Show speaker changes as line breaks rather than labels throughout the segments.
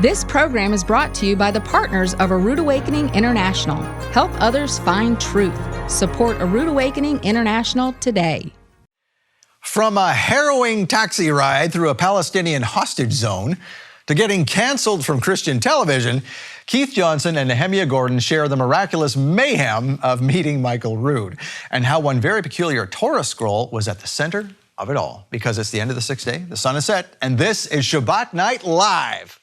This program is brought to you by the partners of A Rood Awakening International. Help others find truth. Support A Rood Awakening International today.
From a harrowing taxi ride through a Palestinian hostage zone to getting canceled from Christian television, Keith Johnson and Nehemia Gordon share the miraculous mayhem of meeting Michael Rood and how one very peculiar Torah scroll was at the center of it all. Because it's the end of the sixth day, the sun is set, and this is Shabbat Night Live.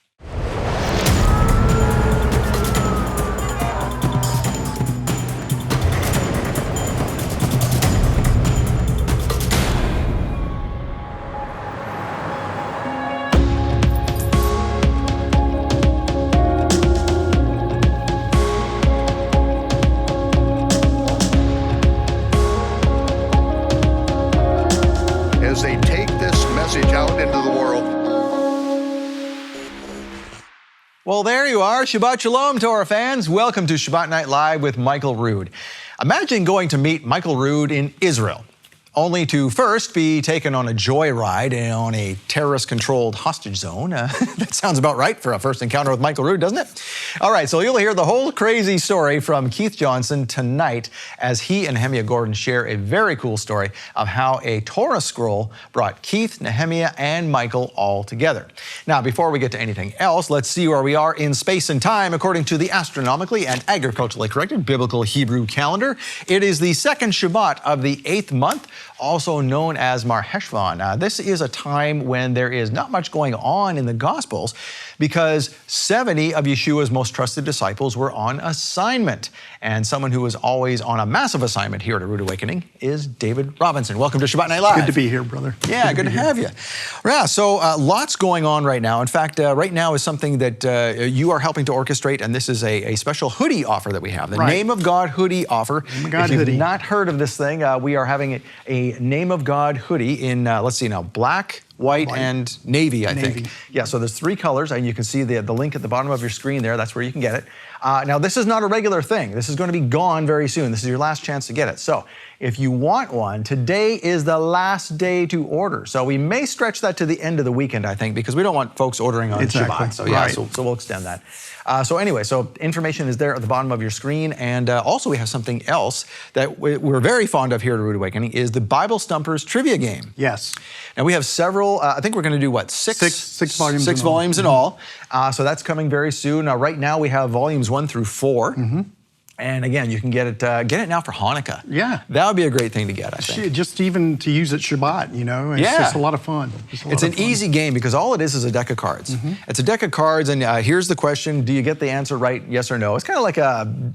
As they take this message out into the world.
Well, there you are. Shabbat Shalom, Torah fans. Welcome to Shabbat Night Live with Michael Rood. Imagine going to meet Michael Rood in Israel, only to first be taken on a joyride on a terrorist-controlled hostage zone. That sounds about right for a first encounter with Michael Rood, doesn't it? All right, so you'll hear the whole crazy story from Keith Johnson tonight as he and Nehemia Gordon share a very cool story of how a Torah scroll brought Keith, Nehemia, and Michael all together. Now, before we get to anything else, let's see where we are in space and time according to the astronomically and agriculturally corrected biblical Hebrew calendar. It is the second Shabbat of the 8th month, also known as Mar Heshvan. This is a time when there is not much going on in the Gospels because 70 of Yeshua's most trusted disciples were on assignment. And someone who is always on a massive assignment here at A Rood Awakening is David Robinson. Welcome to Shabbat Night Live.
Good to be here, brother.
Yeah, good to have you. Yeah, so lots going on right now. In fact, right now is something that you are helping to orchestrate, and this is a special hoodie offer that we have, the Name of God hoodie offer.
Name of God
if
hoodie.
you've not heard of this thing, we are having a Name of God hoodie in, let's see now, black, white, and navy, I think. Yeah, so there's 3 colors, and you can see the link at the bottom of your screen there. That's where you can get it. Now, this is not a regular thing. This is going to be gone very soon. This is your last chance to get it. So if you want one, today is the last day to order. So we may stretch that to the end of the weekend, I think, because we don't want folks ordering on Shabbat. So yeah, so we'll extend that. So anyway, so information is there at the bottom of your screen. And also we have something else that we're very fond of here at A Rood Awakening is the Bible Stumpers trivia game.
Yes.
Now we have several, I think we're going to do what, six
volumes
Six volumes in all. So that's coming very soon. Right now we have volumes 1 through 4. And again, you can get it now for Hanukkah.
Yeah.
That would be a great thing to get, I think.
Just even to use at Shabbat, you know, it's just a lot of fun.
It's an easy game because all it is a deck of cards. It's a deck of cards, and here's the question, do you get the answer right, yes or no? It's kind of like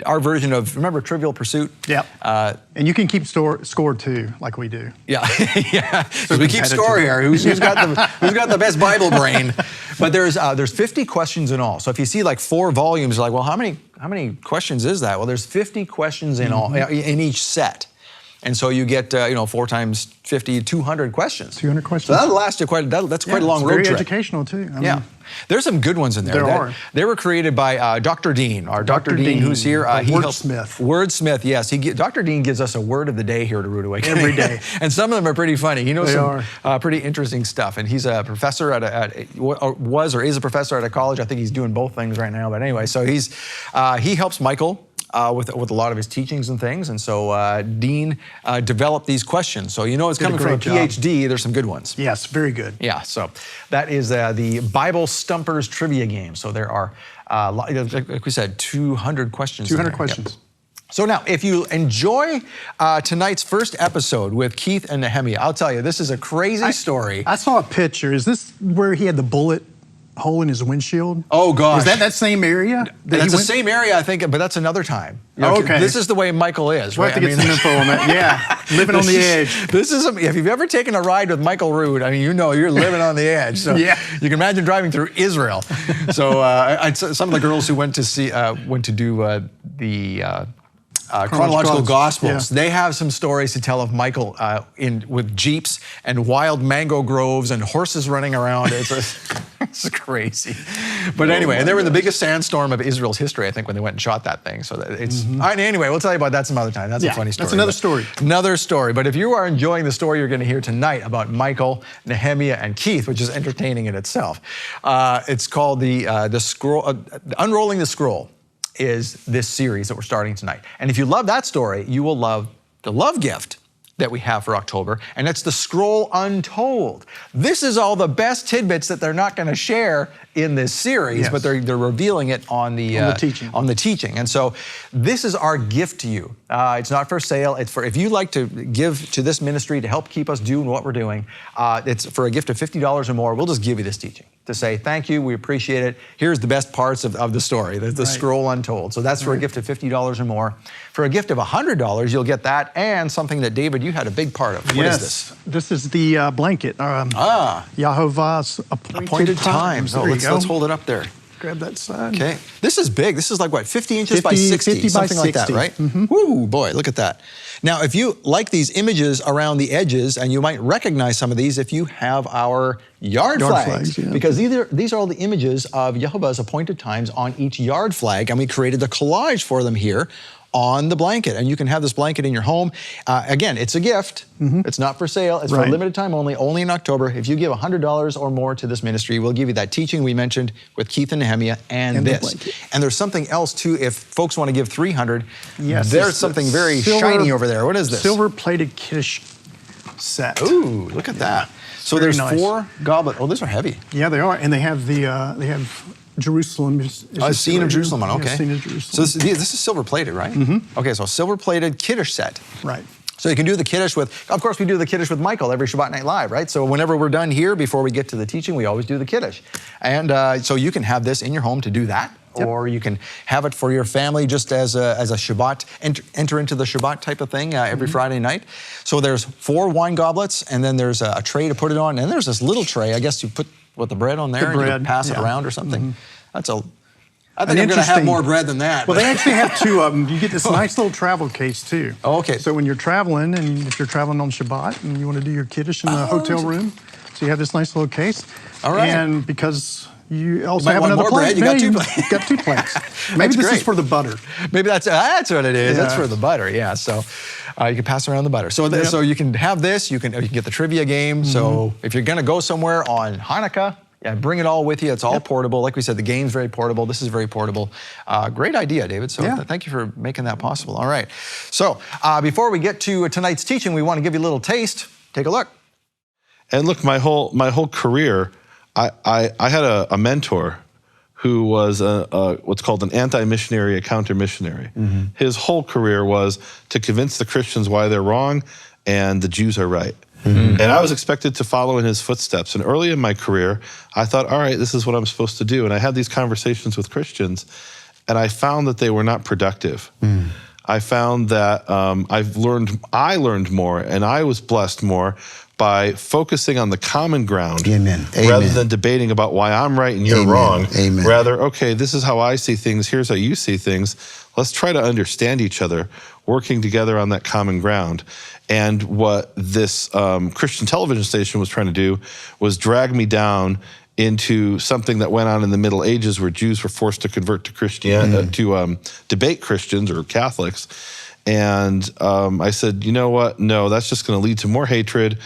our version of, remember Trivial Pursuit?
Yep. And you can keep score too, like we do.
Yeah, yeah. Because we keep score here. Who's got the best Bible brain? But there's 50 questions in all. So if you see like 4 volumes, you're like, well, how many questions is that? Well, there's 50 questions in all in each set. And so you get 4 times 50, 200 questions.
200 questions.
So that'll last you that's quite a long road trip.
Very educational too. I mean,
there's some good ones in there.
There are.
They were created by Dr. Dean, Dr. Dean, who's here.
Wordsmith.
Wordsmith, yes. Dr. Dean gives us a word of the day here at A Rood Awakening.
Every day.
And some of them are pretty funny. He knows some pretty interesting stuff. And he's a professor was or is a professor at a college. I think he's doing both things right now. But anyway, so he helps Michael with a lot of his teachings and things. And so Dean developed these questions. So it's coming from a PhD. There's some good ones.
Yes, very good.
Yeah, so that is the Bible Stumpers trivia game. So there are, like we said, 200 questions.
200 questions.
Yep. So now, if you enjoy tonight's first episode with Keith and Nehemia, I'll tell you, this is a crazy story.
I saw a picture. Is this where he had the bullet hole in his windshield?
Oh, gosh.
Is that same area?
That's the same area, I think, but that's another time.
Okay.
This is the way Michael is,
We'll
right?
have to get some info on that. Yeah, living on the edge.
If you've ever taken a ride with Michael Rood, I mean, you're living on the edge. So
yeah.
You can imagine driving through Israel. So some of the girls who went to do the chronological Gospels.
Yeah.
They have some stories to tell of Michael with jeeps and wild mango groves and horses running around. It's crazy. But anyway, and they were in the biggest sandstorm of Israel's history, I think, when they went and shot that thing. So it's anyway, we'll tell you about that some other time. That's a funny story.
That's another story.
Another story. But if you are enjoying the story you're going to hear tonight about Michael, Nehemia, and Keith, which is entertaining in itself, it's called the scroll. Unrolling the Scroll is this series that we're starting tonight. And if you love that story, you will love the love gift that we have for October, and it's the Scroll Untold. This is all the best tidbits that they're not going to share in this series, but they're revealing it on the teaching. And so this is our gift to you. It's not for sale. It's for if you like to give to this ministry to help keep us doing what we're doing. It's for a gift of $50 or more. We'll just give you this teaching to say thank you, we appreciate it. Here's the best parts of the story, the Scroll Untold. So that's for a gift of $50 or more. For a gift of $100, you'll get that and something that, David, you had a big part of. What is this?
This is the blanket. Yahovah's appointed times.
Oh, let's hold it up there.
Grab that side.
Okay. This is big. This is like what, 50 inches by 60?
50 by
something
60.
like that, right?
Mm-hmm.
Woo, boy, look at that. Now, if you like these images around the edges, and you might recognize some of these if you have our yard flags, because these are all the images of Yehovah's appointed times on each yard flag, and we created the collage for them here on the blanket. And you can have this blanket in your home. Again, it's a gift. It's not for sale. It's for a limited time only in October. If you give $100 or more to this ministry, we'll give you that teaching we mentioned with Keith and Nehemia and this. And there's something else too, if folks want to give $300, there's something very shiny over there. What is this?
Silver-plated Kiddush set.
Ooh, look at that. So there's 4 goblets. Oh, these are heavy.
Yeah, they are. And they have they have Jerusalem.
A scene of Jerusalem on, okay.
Yeah, scene of Jerusalem.
So this is silver-plated, right? Okay, so silver-plated Kiddush set.
Right.
So you can do the Kiddush with, of course, we do the Kiddush with Michael every Shabbat Night Live, right? So whenever we're done here, before we get to the teaching, we always do the Kiddush. And so you can have this in your home to do that, or you can have it for your family just as a Shabbat, enter into the Shabbat type of thing every Friday night. So there's 4 wine goblets, and then there's a tray to put it on, and there's this little tray, I guess you put the bread on there, and you can pass it around or something. I think I'm going to have more bread than that.
Well, they actually have 2 of them. You get this nice little travel case, too.
Oh, okay.
So when you're traveling, and if you're traveling on Shabbat, and you want to do your Kiddush in the hotel room, so you have this nice little case.
All right.
And because you also have another
bread,
plate.
you got 2 plates.
You've got 2 plates. Maybe this is for the butter.
Maybe that's what it is. That's for the butter, yeah. So you can pass around the butter. So so you can have this. You can get the trivia game. So if you're going to go somewhere on Hanukkah, bring it all with you. It's all portable. Like we said, the game's very portable. This is very portable. Great idea, David. So thank you for making that possible. All right. So before we get to tonight's teaching, we want to give you a little taste. Take a look.
And look, my whole career, I had a mentor who was what's called an anti-missionary, a counter-missionary. His whole career was to convince the Christians why they're wrong and the Jews are right. And I was expected to follow in his footsteps. And early in my career, I thought, all right, this is what I'm supposed to do. And I had these conversations with Christians, and I found that they were not productive. I found that I learned more, and I was blessed more by focusing on the common ground rather than debating about why I'm right and you're wrong. Rather, okay, this is how I see things, here's how you see things. Let's try to understand each other, working together on that common ground. And what this Christian television station was trying to do was drag me down into something that went on in the Middle Ages, where Jews were forced to convert to Christianity, to debate Christians or Catholics. And I said, you know what? No, that's just going to lead to more hatred.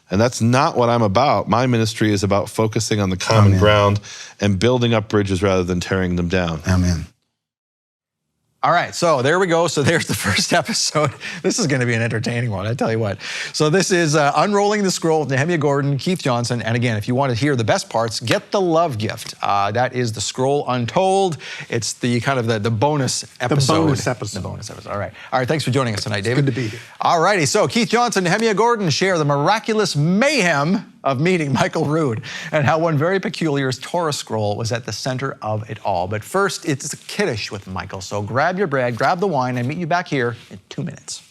And that's not what I'm about. My ministry is about focusing on the common ground and building up bridges rather than tearing them down.
Amen.
All right, so there we go. So there's the first episode. This is going to be an entertaining one, I tell you what. So this is Unrolling the Scroll with Nehemia Gordon, Keith Johnson. And again, if you want to hear the best parts, get the love gift. That is the Scroll Untold. It's the kind of the bonus episode.
The bonus episode.
The bonus episode. All right. All right, thanks for joining us tonight, David.
Good to be here.
All righty, so Keith Johnson, Nehemia Gordon share the miraculous mayhem of meeting Michael Rood and how one very peculiar Torah scroll was at the center of it all. But first, it's a Kiddush with Michael. So grab your bread, grab the wine, and meet you back here in 2 minutes.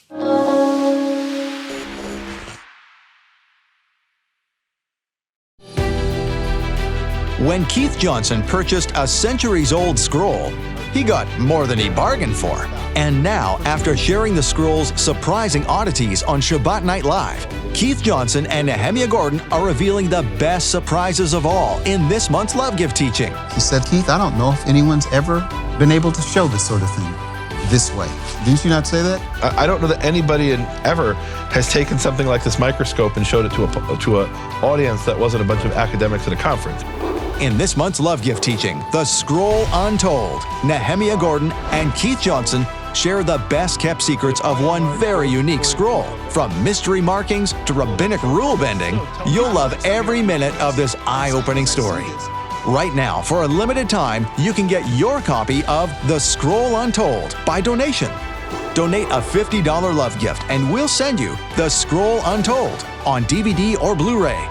When Keith Johnson purchased a centuries-old scroll, he got more than he bargained for. And now, after sharing the scroll's surprising oddities on Shabbat Night Live, Keith Johnson and Nehemia Gordon are revealing the best surprises of all in this month's Love Gift teaching.
He said, Keith, I don't know if anyone's ever been able to show this sort of thing this way. Didn't you not say that?
I don't know that anybody ever has taken something like this microscope and showed it to a audience that wasn't a bunch of academics at a conference.
In this month's Love Gift teaching, The Scroll Untold, Nehemia Gordon and Keith Johnson share the best-kept secrets of one very unique scroll. From mystery markings to rabbinic rule bending, you'll love every minute of this eye-opening story. Right now, for a limited time, you can get your copy of The Scroll Untold by donation. Donate a $50 love gift and we'll send you The Scroll Untold on DVD or Blu-ray.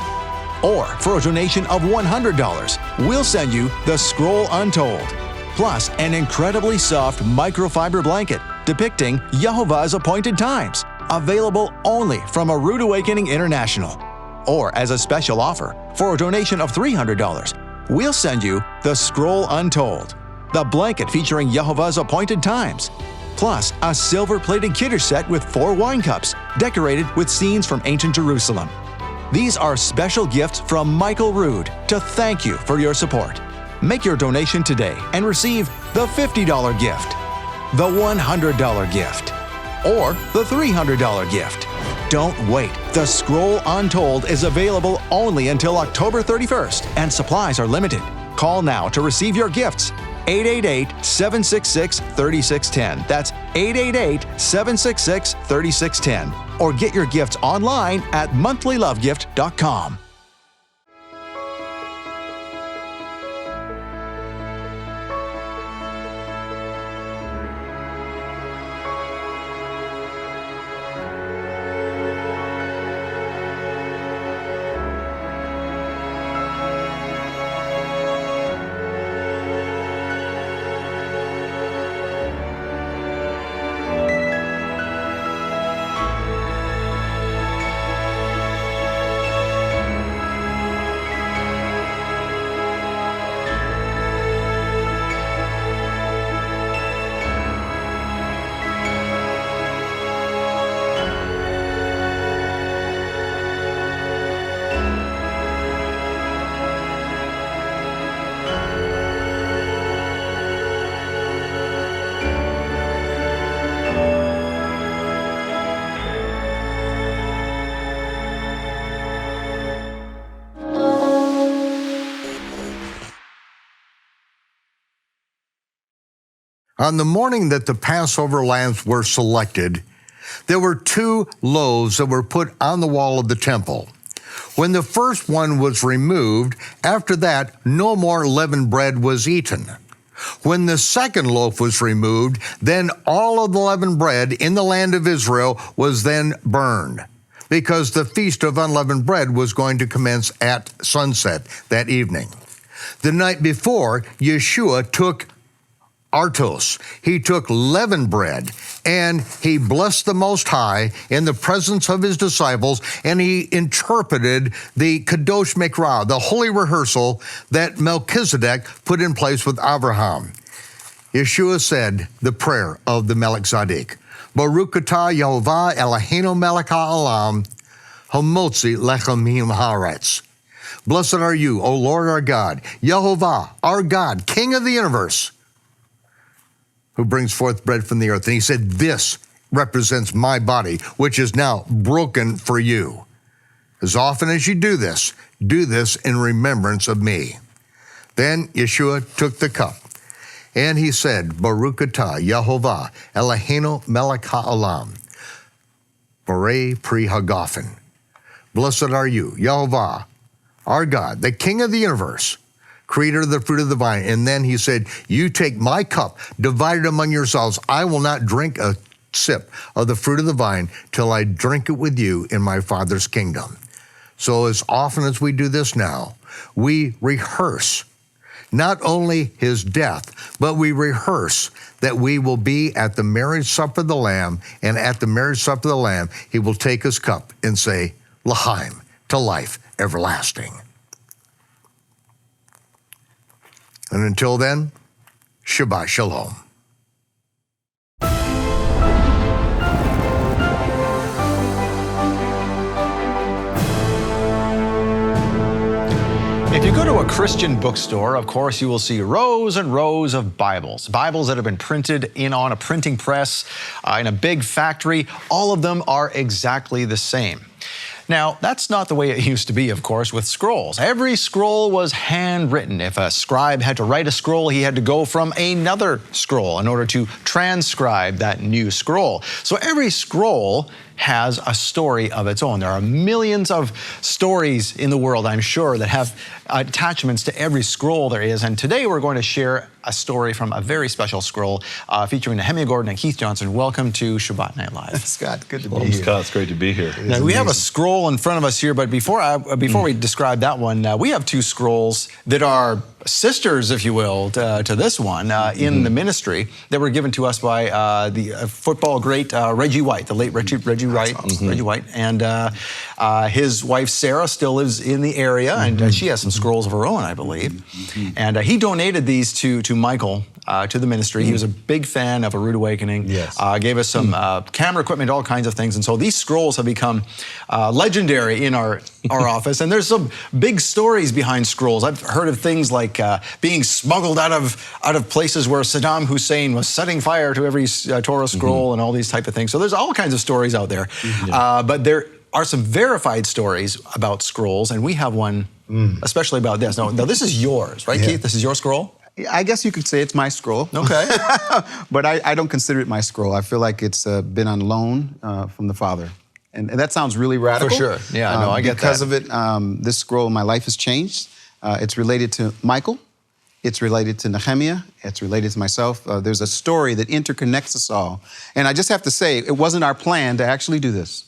Or for a donation of $100, we'll send you The Scroll Untold, plus an incredibly soft microfiber blanket depicting Yehovah's appointed times, available only from A Rood Awakening International. Or as a special offer, for a donation of $300, we'll send you The Scroll Untold, the blanket featuring Yehovah's appointed times, plus a silver-plated kiddush set with 4 wine cups decorated with scenes from ancient Jerusalem. These are special gifts from Michael Rood to thank you for your support. Make your donation today and receive the $50 gift, the $100 gift, or the $300 gift. Don't wait. The Scroll Untold is available only until October 31st, and supplies are limited. Call now to receive your gifts. 888-766-3610. That's 888-766-3610. Or get your gifts online at monthlylovegift.com.
On the morning that the Passover lambs were selected, there were 2 loaves that were put on the wall of the temple. When the first one was removed, after that, no more leavened bread was eaten. When the second loaf was removed, then all of the leavened bread in the land of Israel was then burned, because the feast of unleavened bread was going to commence at sunset that evening. The night before, Yeshua took artos. He took leavened bread and he blessed the Most High in the presence of his disciples, and he interpreted the Kadosh Mikra, the holy rehearsal that Melchizedek put in place with Abraham. Yeshua said the prayer of the Melech Tzaddik, Baruch atah Yehovah Eloheinu melech ha'olam, hamotzi lechem haaretz. Blessed are you, O Lord our God, Yehovah, our God, King of the universe, who brings forth bread from the earth. And he said, this represents my body, which is now broken for you. As often as you do this in remembrance of me. Then Yeshua took the cup, and he said, Baruch atah Yehovah Eloheinu melech ha'olam, Borei pri hagafen. Blessed are you, Yehovah, our God, the King of the universe, creator of the fruit of the vine. And then he said, you take my cup, divide it among yourselves. I will not drink a sip of the fruit of the vine till I drink it with you in my Father's kingdom. So as often as we do this now, we rehearse not only his death, but we rehearse that we will be at the marriage supper of the Lamb, and at the marriage supper of the Lamb, he will take his cup and say, L'chaim, to life everlasting. And until then, Shabbat Shalom.
If you go to a Christian bookstore, of course, you will see rows and rows of Bibles that have been printed on a printing press in a big factory. All of them are exactly the same. Now, that's not the way it used to be, of course, with scrolls. Every scroll was handwritten. If a scribe had to write a scroll, he had to go from another scroll in order to transcribe that new scroll. So every scroll has a story of its own. There are millions of stories in the world, I'm sure, that have attachments to every scroll there is. And today we're going to share a story from a very special scroll featuring Nehemia Gordon and Keith Johnson. Welcome to Shabbat Night Live.
Scott, good to be
Welcome,
here.
Scott. It's great to be here.
Now, we have a scroll in front of us here, but before we describe that one, we have two scrolls that are sisters, if you will, to this one in the ministry that were given to us by the football great Reggie White, the late Reggie White. Reggie White, and his wife Sarah still lives in the area, and she has some scrolls of her own, I believe. And he donated these to Michael, to the ministry. He was a big fan of A Rood Awakening.
Yes.
Gave us some camera equipment, all kinds of things. And so these scrolls have become legendary in our office. And there's some big stories behind scrolls. I've heard of things like being smuggled out of places where Saddam Hussein was setting fire to every Torah scroll and all these type of things. So there's all kinds of stories out there. But there are some verified stories about scrolls, and we have one especially about this. Now this is yours, right, Keith? This is your scroll?
I guess you could say it's my scroll.
Okay.
But I don't consider it my scroll. I feel like it's been on loan from the Father. And that sounds really radical.
For sure. Yeah, no, I get that.
Because of it, this scroll, my life has changed. It's related to Michael. It's related to Nehemia. It's related to myself. There's a story that interconnects us all. And I just have to say, it wasn't our plan to actually do this.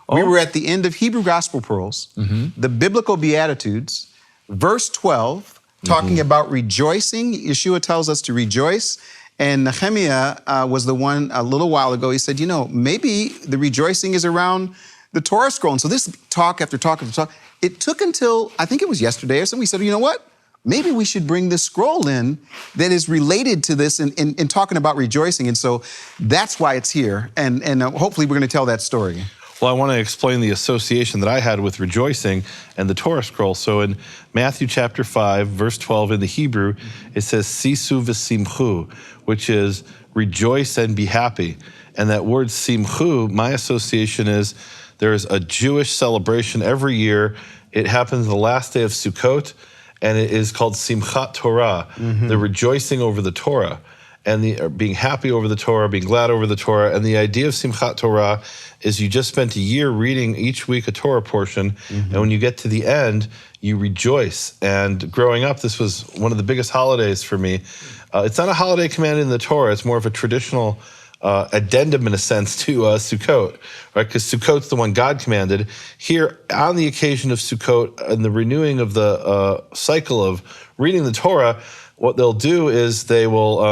We were at the end of Hebrew Gospel Pearls, the Biblical Beatitudes, verse 12, talking about rejoicing. Yeshua tells us to rejoice. And Nehemia was the one a little while ago, he said, maybe the rejoicing is around the Torah scroll. And so this talk after talk after talk, it took until, I think it was yesterday or something, we said, you know what? Maybe we should bring this scroll in that is related to this in talking about rejoicing. And so that's why it's here. And hopefully we're going to tell that story.
Well, I want to explain the association that I had with rejoicing and the Torah scroll. So in Matthew chapter 5, verse 12 in the Hebrew, it says, Sisu v'simchu, which is rejoice and be happy. And that word simchu, my association is there's a Jewish celebration every year. It happens the last day of Sukkot, and it is called Simchat Torah, the rejoicing over the Torah. And the being happy over the Torah, being glad over the Torah. And the idea of Simchat Torah is you just spent a year reading each week a Torah portion, and when you get to the end, you rejoice. And growing up, this was one of the biggest holidays for me. It's not a holiday commanded in the Torah, it's more of a traditional addendum in a sense to Sukkot, right? Because Sukkot's the one God commanded. Here, on the occasion of Sukkot and the renewing of the cycle of reading the Torah, what they'll do is they will,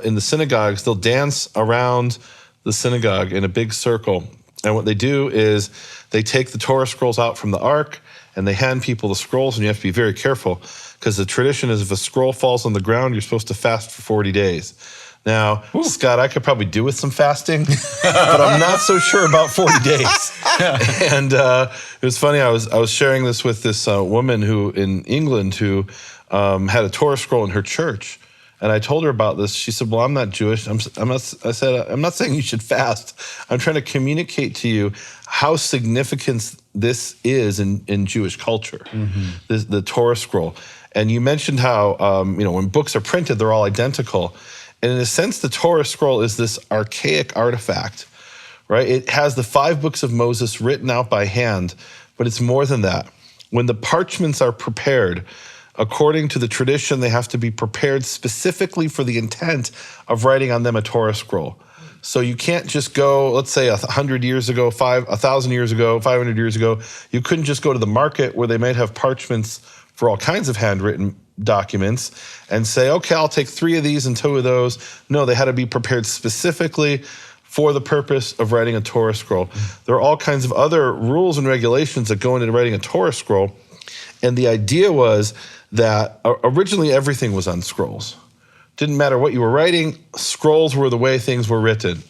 in the synagogues, they'll dance around the synagogue in a big circle. And what they do is they take the Torah scrolls out from the ark and they hand people the scrolls, and you have to be very careful because the tradition is if a scroll falls on the ground, you're supposed to fast for 40 days. Now, Scott, I could probably do with some fasting, but I'm not so sure about 40 days. And it was funny, I was sharing this with this woman who in England who had a Torah scroll in her church, and I told her about this. She said, "Well, I'm not Jewish. I said, I'm not saying you should fast. I'm trying to communicate to you how significant this is in Jewish culture, the Torah scroll." And you mentioned how when books are printed, they're all identical, and in a sense, the Torah scroll is this archaic artifact, right? It has the 5 books of Moses written out by hand, but it's more than that. When the parchments are prepared, according to the tradition, they have to be prepared specifically for the intent of writing on them a Torah scroll. So you can't just go, let's say 100 years ago, 1,000 years ago, 500 years ago, you couldn't just go to the market where they might have parchments for all kinds of handwritten documents and say, okay, I'll take 3 of these and 2 of those. No, they had to be prepared specifically for the purpose of writing a Torah scroll. There are all kinds of other rules and regulations that go into writing a Torah scroll. And the idea was that originally everything was on scrolls. Didn't matter what you were writing, scrolls were the way things were written.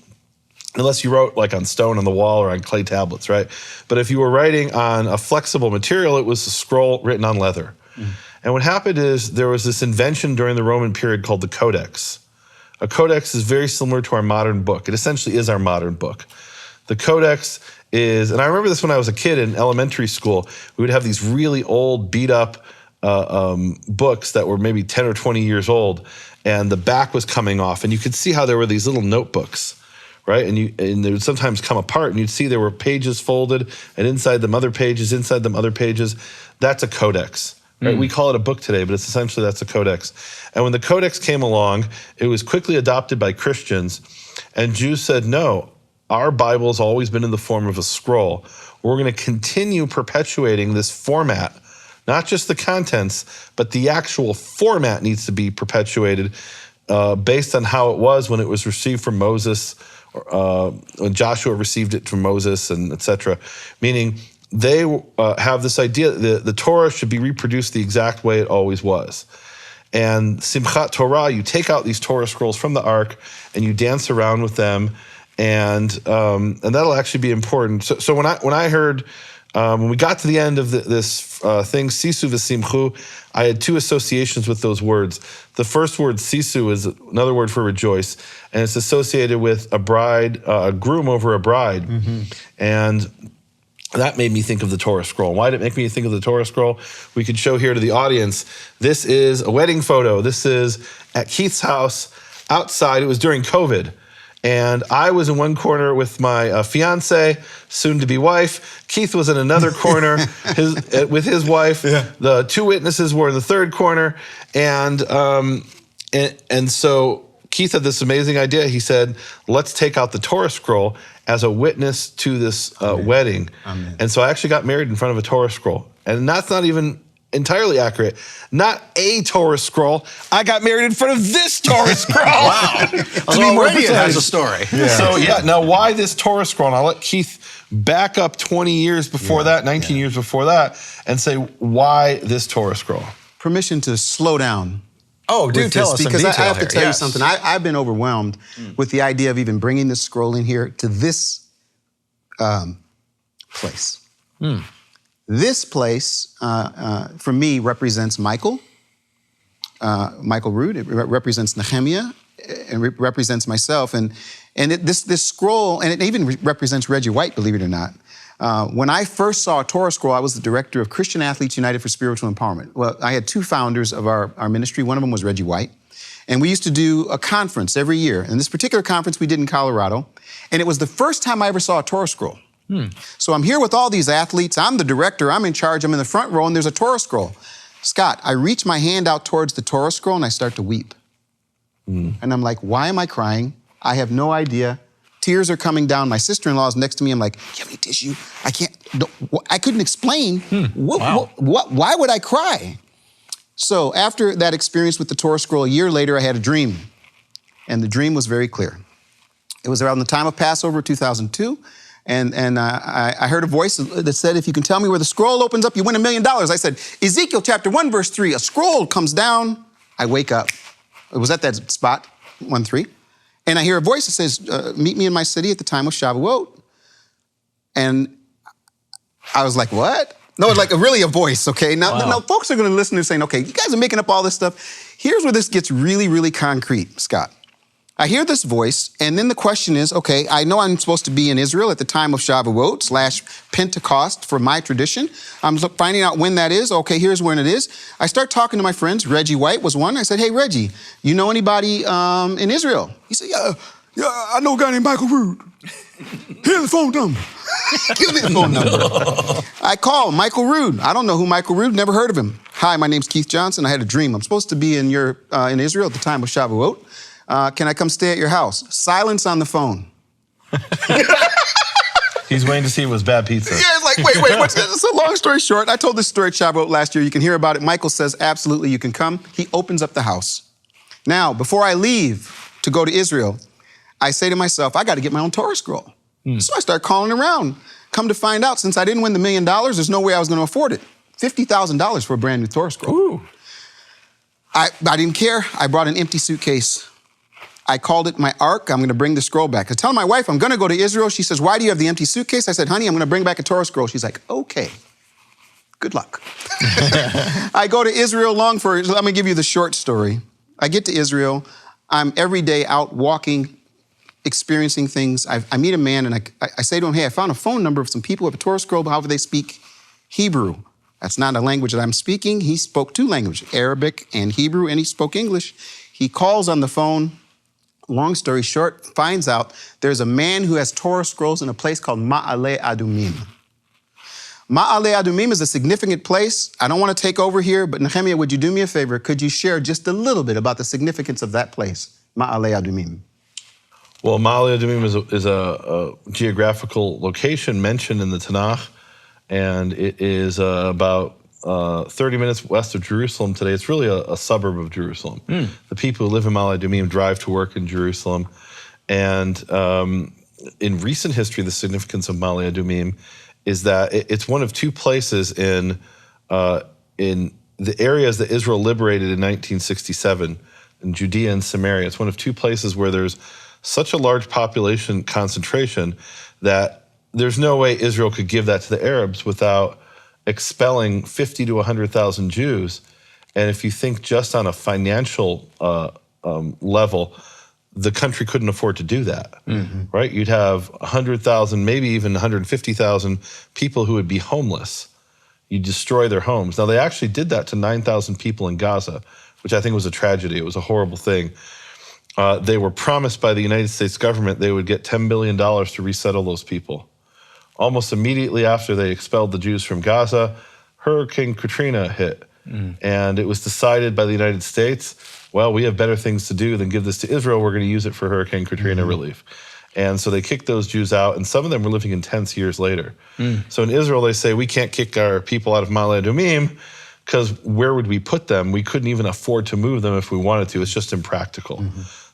Unless you wrote like on stone on the wall or on clay tablets, right? But if you were writing on a flexible material, it was a scroll written on leather. And what happened is there was this invention during the Roman period called the Codex. A codex is very similar to our modern book. It essentially is our modern book. The Codex is, and I remember this when I was a kid in elementary school, we would have these really old, beat up books that were maybe 10 or 20 years old, and the back was coming off, and you could see how there were these little notebooks, right? And they would sometimes come apart, and you'd see there were pages folded, and inside them other pages, inside them other pages. That's a codex. Right? We call it a book today, but it's essentially that's a codex. And when the codex came along, it was quickly adopted by Christians, and Jews said, no, our Bible's always been in the form of a scroll. We're going to continue perpetuating this format, not just the contents, but the actual format needs to be perpetuated based on how it was when it was received from Moses, when Joshua received it from Moses, and etc. Meaning, they have this idea that the Torah should be reproduced the exact way it always was. And Simchat Torah, you take out these Torah scrolls from the Ark and you dance around with them, and that'll actually be important. So when I heard, when we got to the end of this thing, Sisu v'simchu, I had two associations with those words. The first word, Sisu, is another word for rejoice, and it's associated with a bride, a groom over a bride. And that made me think of the Torah scroll. Why did it make me think of the Torah scroll? We could show here to the audience. This is a wedding photo. This is at Keith's house outside. It was during COVID. And I was in one corner with my fiance, soon-to-be wife. Keith was in another corner with his wife. Yeah. The two witnesses were in the third corner. And so Keith had this amazing idea. He said, let's take out the Torah scroll as a witness to this wedding. Amen. And so I actually got married in front of a Torah scroll. And that's not even entirely accurate. Not a Torah scroll. I got married in front of this Torah scroll.
Wow. Already it has a story.
Yeah. So now why this Torah scroll? And I'll let Keith back up 20 years before that, 19 years before that, and say why this Torah scroll.
Permission to slow down.
Oh, do tell us some detail.
Because I have to tell you
Yes.
something. I've been overwhelmed with the idea of even bringing this scroll in here to this place. This place, for me, represents Michael Rood. It represents Nehemia. It represents myself. And this scroll, and it even represents Reggie White, believe it or not. When I first saw a Torah scroll, I was the director of Christian Athletes United for Spiritual Empowerment. Well, I had two founders of our ministry. One of them was Reggie White. And we used to do a conference every year. And this particular conference we did in Colorado. And it was the first time I ever saw a Torah scroll. So I'm here with all these athletes. I'm the director. I'm in charge. I'm in the front row, and there's a Torah scroll. Scott, I reach my hand out towards the Torah scroll, and I start to weep. And I'm like, why am I crying? I have no idea. Tears are coming down. My sister-in-law is next to me. I'm like, you have any tissue? I couldn't explain. Why would I cry? So after that experience with the Torah scroll, a year later, I had a dream. And the dream was very clear. It was around the time of Passover, 2002. And I heard a voice that said, if you can tell me where the scroll opens up, you win $1 million. I said, Ezekiel chapter 1, verse 3, a scroll comes down. I wake up. It was at that spot, 1-3. And I hear a voice that says, meet me in my city at the time of Shabbat. And I was like, what? No, like really a voice, okay? Now folks are gonna listen and saying, okay, you guys are making up all this stuff. Here's where this gets really, really concrete, Scott. I hear this voice, and then the question is, okay, I know I'm supposed to be in Israel at the time of Shavuot / Pentecost for my tradition. I'm finding out when that is. Okay, here's when it is. I start talking to my friends. Reggie White was one. I said, hey, Reggie, you know anybody in Israel? He said, yeah, I know a guy named Michael Rood. Here's the phone number. Give me the phone number. I call Michael Rood. I don't know who Michael Rood, never heard of him. Hi, my name's Keith Johnson. I had a dream. I'm supposed to be in Israel at the time of Shavuot. Can I come stay at your house? Silence on the phone.
He's waiting to see if it was bad pizza.
Yeah, it's like, wait, what's this? So long story short, I told this story at Shabbat last year. You can hear about it. Michael says, absolutely, you can come. He opens up the house. Now, before I leave to go to Israel, I say to myself, I got to get my own Torah scroll. So I start calling around. Come to find out, since I didn't win the $1 million, there's no way I was going to afford it. $50,000 for a brand new Torah scroll. Ooh. I didn't care. I brought an empty suitcase. I called it my ark. I'm going to bring the scroll back. I tell my wife I'm going to go to Israel. She says, why do you have the empty suitcase? I said, honey, I'm going to bring back a Torah scroll. She's like, okay, good luck. I go to Israel let me give you the short story. I get to Israel. I'm every day out walking, experiencing things. I meet a man and I say to him, hey, I found a phone number of some people who have a Torah scroll, however they speak Hebrew. That's not a language that I'm speaking. He spoke two languages, Arabic and Hebrew, and he spoke English. He calls on the phone. Long story short, finds out there's a man who has Torah scrolls in a place called Ma'ale Adumim. Ma'ale Adumim is a significant place. I don't want to take over here, but Nehemia, would you do me a favor? Could you share just a little bit about the significance of that place, Ma'ale Adumim?
Well, Ma'ale Adumim is a geographical location mentioned in the Tanakh, and it is about 30 minutes west of Jerusalem today. It's really a suburb of Jerusalem. The people who live in Ma'ale Adumim drive to work in Jerusalem. And in recent history, the significance of Ma'ale Adumim is that it's one of two places in the areas that Israel liberated in 1967, in Judea and Samaria. It's one of two places where there's such a large population concentration that there's no way Israel could give that to the Arabs without expelling 50 to 100,000 Jews. And if you think just on a financial level, the country couldn't afford to do that, right? You'd have 100,000, maybe even 150,000 people who would be homeless. You'd destroy their homes. Now, they actually did that to 9,000 people in Gaza, which I think was a tragedy. It was a horrible thing. They were promised by the United States government they would get $10 billion to resettle those people. Almost immediately after they expelled the Jews from Gaza, Hurricane Katrina hit. And it was decided by the United States, well, we have better things to do than give this to Israel. We're going to use it for Hurricane Katrina relief. And so they kicked those Jews out, and some of them were living in tents years later. So in Israel, they say, we can't kick our people out of Ma'ale Adumim, because where would we put them? We couldn't even afford to move them if we wanted to. It's just impractical.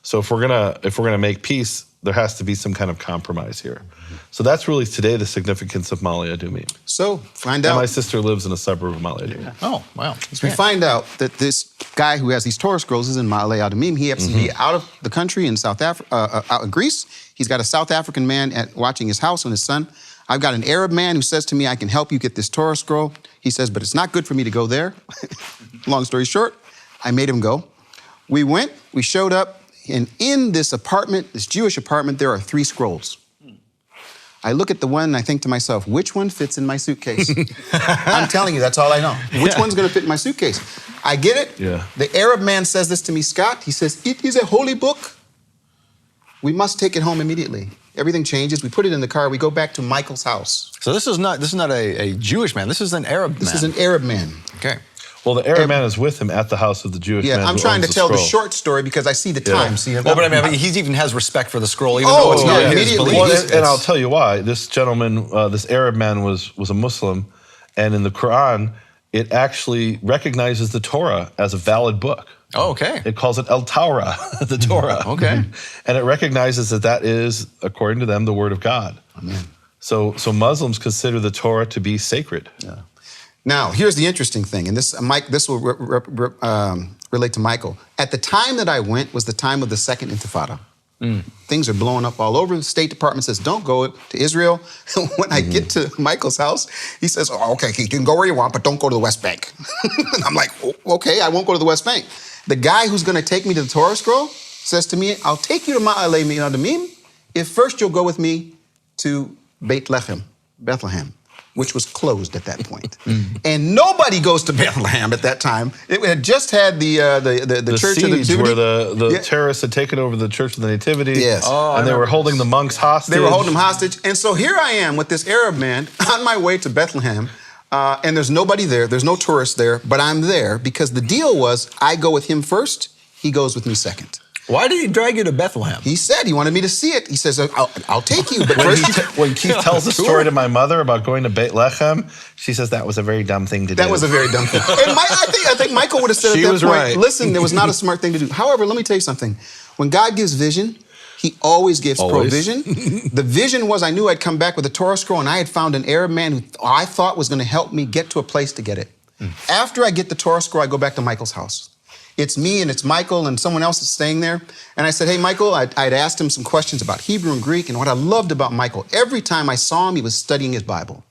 So if we're gonna make peace, there has to be some kind of compromise here. So that's really today the significance of Ma'ale Adumim.
So find out.
And my sister lives in a suburb of Ma'ale Adumim.
Oh, wow.
We find out that this guy who has these Torah scrolls is in Ma'ale Adumim. He happens to be out of the country in South Africa, out in Greece. He's got a South African man watching his house and his son. I've got an Arab man who says to me, I can help you get this Torah scroll. He says, but it's not good for me to go there. Long story short, I made him go. We went, we showed up, and in this apartment, this Jewish apartment, there are 3 scrolls. I look at the one and I think to myself, which one fits in my suitcase? I'm telling you, that's all I know. Which one's gonna fit in my suitcase? I get it. The Arab man says this to me, Scott. He says, it is a holy book. We must take it home immediately. Everything changes. We put it in the car. We go back to Michael's house.
So this is not a Jewish man. This is an Arab man.
This is an Arab man.
Okay.
Well, the Arab man is with him at the house of the Jewish man.
Yeah, I'm trying to tell the short story because I see the time. See,
but I mean, he even has respect for the scroll, even though it's not his belief.
Well, and I'll tell you why. This gentleman, this Arab man was a Muslim, and in the Quran, it actually recognizes the Torah as a valid book.
Oh, okay.
It calls it El Torah, the Torah.
Okay.
And it recognizes that is, according to them, the word of God.
Amen.
So Muslims consider the Torah to be sacred.
Yeah. Now, here's the interesting thing, and this will relate to Michael. At the time that I went was the time of the Second Intifada. Things are blowing up all over. The State Department says, don't go to Israel. When I get to Michael's house, he says, oh, okay, you can go where you want, but don't go to the West Bank. I'm like, okay, I won't go to the West Bank. The guy who's gonna take me to the Torah scroll says to me, I'll take you to Ma'ale Adumim if first you'll go with me to Bethlehem, which was closed at that point. And nobody goes to Bethlehem at that time. It had just had the Church of the Nativity.
Where the terrorists had taken over the Church of the Nativity.
Yes.
And they were holding the monks hostage.
They were holding them hostage. And so here I am with this Arab man on my way to Bethlehem. And there's nobody there. There's no tourists there. But I'm there because the deal was I go with him first. He goes with me second.
Why did he drag you to Bethlehem?
He said he wanted me to see it. He says, I'll take you. But
when Keith tells the story to my mother about going to Bethlehem, she says that was a very dumb thing to do.
That was a very dumb thing. And I think Michael would have said at that point, right. Listen, there was not a smart thing to do. However, let me tell you something. When God gives vision, he always gives provision. The vision was I knew I'd come back with a Torah scroll, and I had found an Arab man who I thought was going to help me get to a place to get it. After I get the Torah scroll, I go back to Michael's house. It's me and it's Michael and someone else is staying there. And I said, hey, Michael, I'd asked him some questions about Hebrew and Greek. And what I loved about Michael, every time I saw him, he was studying his Bible.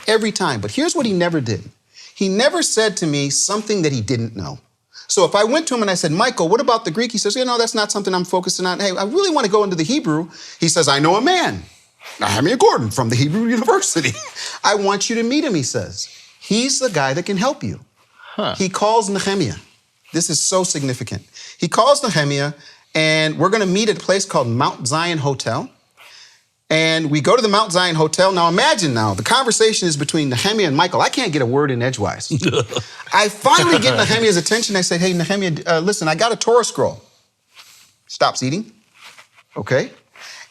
Every time. But here's what he never did. He never said to me something that he didn't know. So if I went to him and I said, Michael, what about the Greek? He says, that's not something I'm focusing on. Hey, I really want to go into the Hebrew. He says, I know a man, Nehemia Gordon from the Hebrew University. I want you to meet him, he says. He's the guy that can help you. He calls Nehemia. This is so significant. He calls Nehemia, and we're going to meet at a place called Mount Zion Hotel. And we go to the Mount Zion Hotel. Now imagine the conversation is between Nehemia and Michael. I can't get a word in edgewise. I finally get Nehemia's attention. I say, hey, Nehemia, listen, I got a Torah scroll. Stops eating. Okay.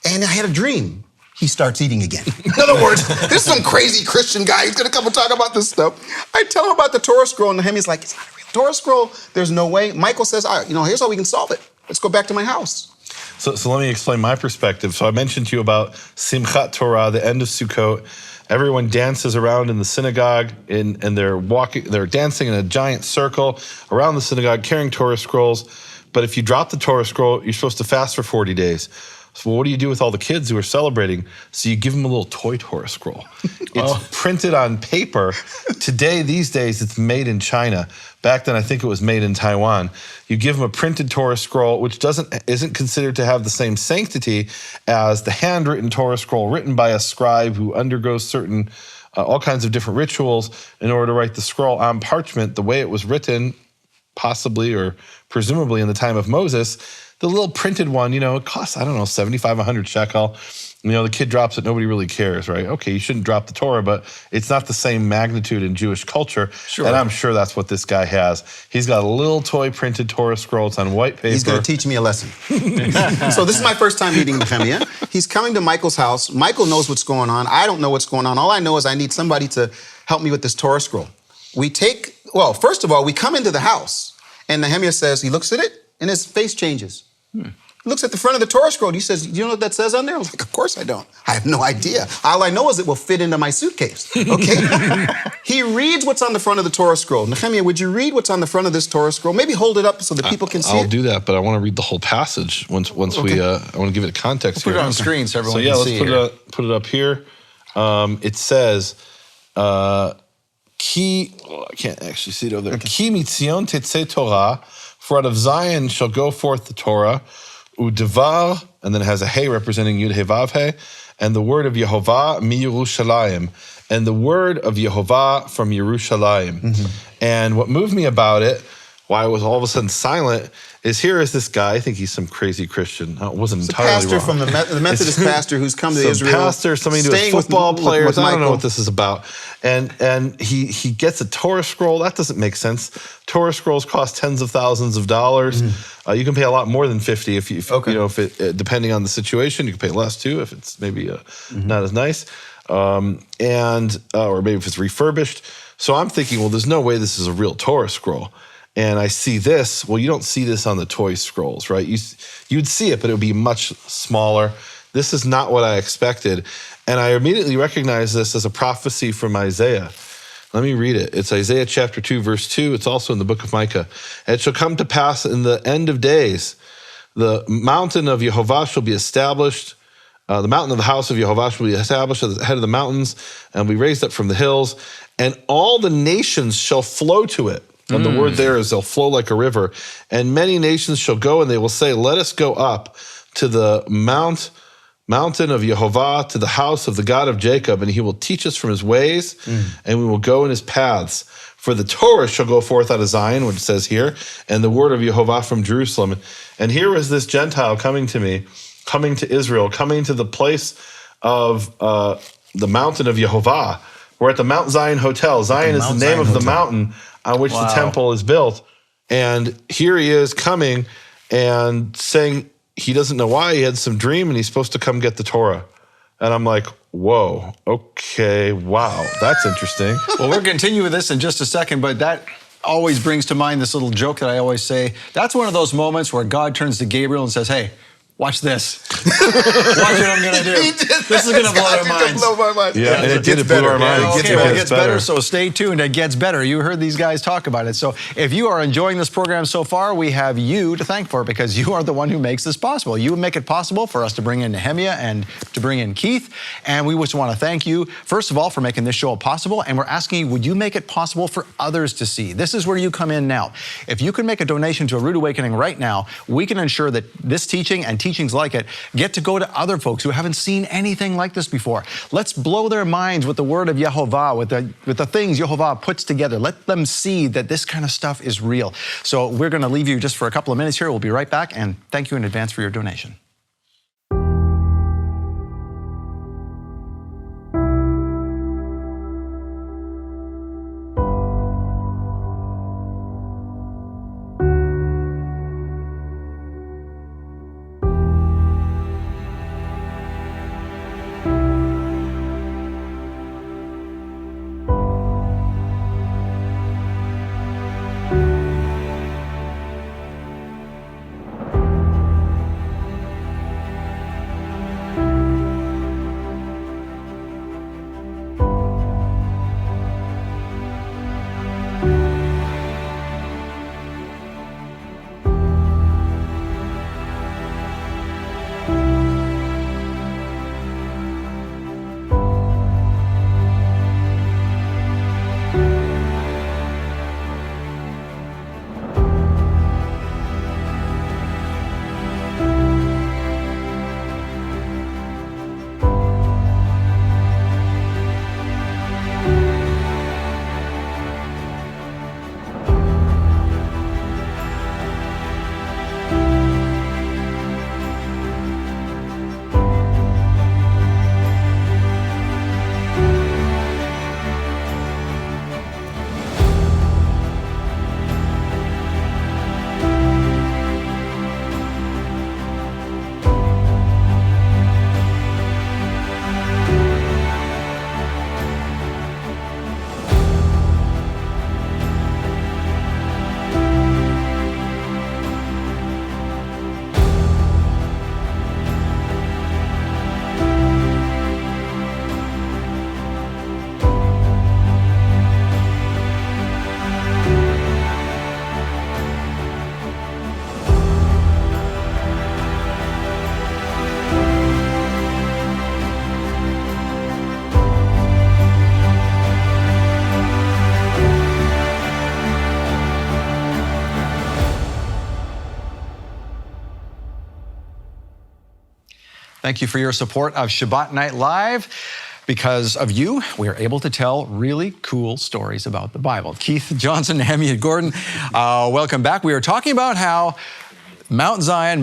And I had a dream. He starts eating again. In other words, this is some crazy Christian guy. He's going to come and talk about this stuff. I tell him about the Torah scroll, and Nehemia's like, it's not a real Torah scroll. There's no way. Michael says, all right, here's how we can solve it. Let's go back to my house.
So let me explain my perspective. So I mentioned to you about Simchat Torah, the end of Sukkot. Everyone dances around in the synagogue, and they're dancing in a giant circle around the synagogue, carrying Torah scrolls. But if you drop the Torah scroll, you're supposed to fast for 40 days. So what do you do with all the kids who are celebrating? So you give them a little toy Torah scroll. It's printed on paper. These days, it's made in China. Back then, I think it was made in Taiwan. You give them a printed Torah scroll, which isn't considered to have the same sanctity as the handwritten Torah scroll written by a scribe who undergoes certain, all kinds of different rituals in order to write the scroll on parchment the way it was written, possibly or presumably in the time of Moses. The little printed one, it costs, 75, 100 shekel. The kid drops it, nobody really cares, right? Okay, you shouldn't drop the Torah, but it's not the same magnitude in Jewish culture. Sure. And I'm sure that's what this guy has. He's got a little toy printed Torah scroll. It's on white paper.
He's going to teach me a lesson. So this is my first time meeting Nehemia. He's coming to Michael's house. Michael knows what's going on. I don't know what's going on. All I know is I need somebody to help me with this Torah scroll. First of all, we come into the house, and Nehemia says, he looks at it, and his face changes. He looks at the front of the Torah scroll. He says, you know what that says on there? I was like, of course I don't. I have no idea. All I know is it will fit into my suitcase. Okay? He reads what's on the front of the Torah scroll. Nehemia, would you read what's on the front of this Torah scroll? Maybe hold it up so that people can see it.
I'll do that, but I want to read the whole passage once we, I want to give it a context here.
Put it on screen so everyone can see it.
Let's put it up here. It says, I can't actually see it over there. Ki mitzion tetzeh Torah, for out of Zion shall go forth the Torah, u'devar, and then it has a hey representing Yud He Vav He, and the word of Yehovah mi Yerushalayim, and the word of Yehovah from Yerushalayim. And what moved me about it, why I was all of a sudden silent, is here is this guy, I think he's some crazy Christian. I wasn't entirely wrong.
It's a pastor from the Methodist pastor who's come to Israel.
Pastor, something to do with football players. I don't know what this is about. And he gets a Torah scroll. That doesn't make sense. Torah scrolls cost tens of thousands of dollars. You can pay a lot more than 50 if depending on the situation. You can pay less too if it's maybe not as nice, or maybe if it's refurbished. So I'm thinking, well, there's no way this is a real Torah scroll. And I see this. Well, you don't see this on the toy scrolls, right? You'd see it, but it would be much smaller. This is not what I expected. And I immediately recognize this as a prophecy from Isaiah. Let me read it. It's Isaiah chapter 2, verse 2. It's also in the book of Micah. It shall come to pass in the end of days, the mountain of Yehovah shall be established. The mountain of the house of Yehovah shall be established at the head of the mountains and be raised up from the hills. And all the nations shall flow to it. And the word there is they'll flow like a river. And many nations shall go and they will say, let us go up to the mountain of Yehovah, to the house of the God of Jacob, and he will teach us from his ways, and we will go in his paths. For the Torah shall go forth out of Zion, which it says here, and the word of Yehovah from Jerusalem. And here is this Gentile coming to me, coming to Israel, coming to the place of the mountain of Yehovah. We're at the Mount Zion Hotel. Zion is the name of the mountain on which the temple is built. And here he is coming and saying he doesn't know why. He had some dream and he's supposed to come get the Torah. And I'm like, whoa, okay, wow, that's interesting.
Well, we'll continue with this in just a second, but that always brings to mind this little joke that I always say. That's one of those moments where God turns to Gabriel and says, hey, Watch this. Watch what I'm going to do. This is going to blow their minds.
Blow my mind.
Yeah, and it did. It blew our minds.
Okay, well, it gets better, so stay tuned. It gets better. You heard these guys talk about it. So if you are enjoying this program so far, we have you to thank for it because you are the one who makes this possible. You make it possible for us to bring in Nehemia and to bring in Keith. And we just want to thank you, first of all, for making this show possible. And we're asking you, would you make it possible for others to see? This is where you come in now. If you can make a donation to A Rude Awakening right now, we can ensure that this teaching and teachings like it get to go to other folks who haven't seen anything like this before. Let's blow their minds with the word of Yehovah, with the things Yehovah puts together. Let them see that this kind of stuff is real. So we're going to leave you just for a couple of minutes here. We'll be right back, and thank you in advance for your donation. Thank you for your support of Shabbat Night Live. Because of you, we are able to tell really cool stories about the Bible. Keith, Johnson, Nehemia Gordon, welcome back. We are talking about how Mount Zion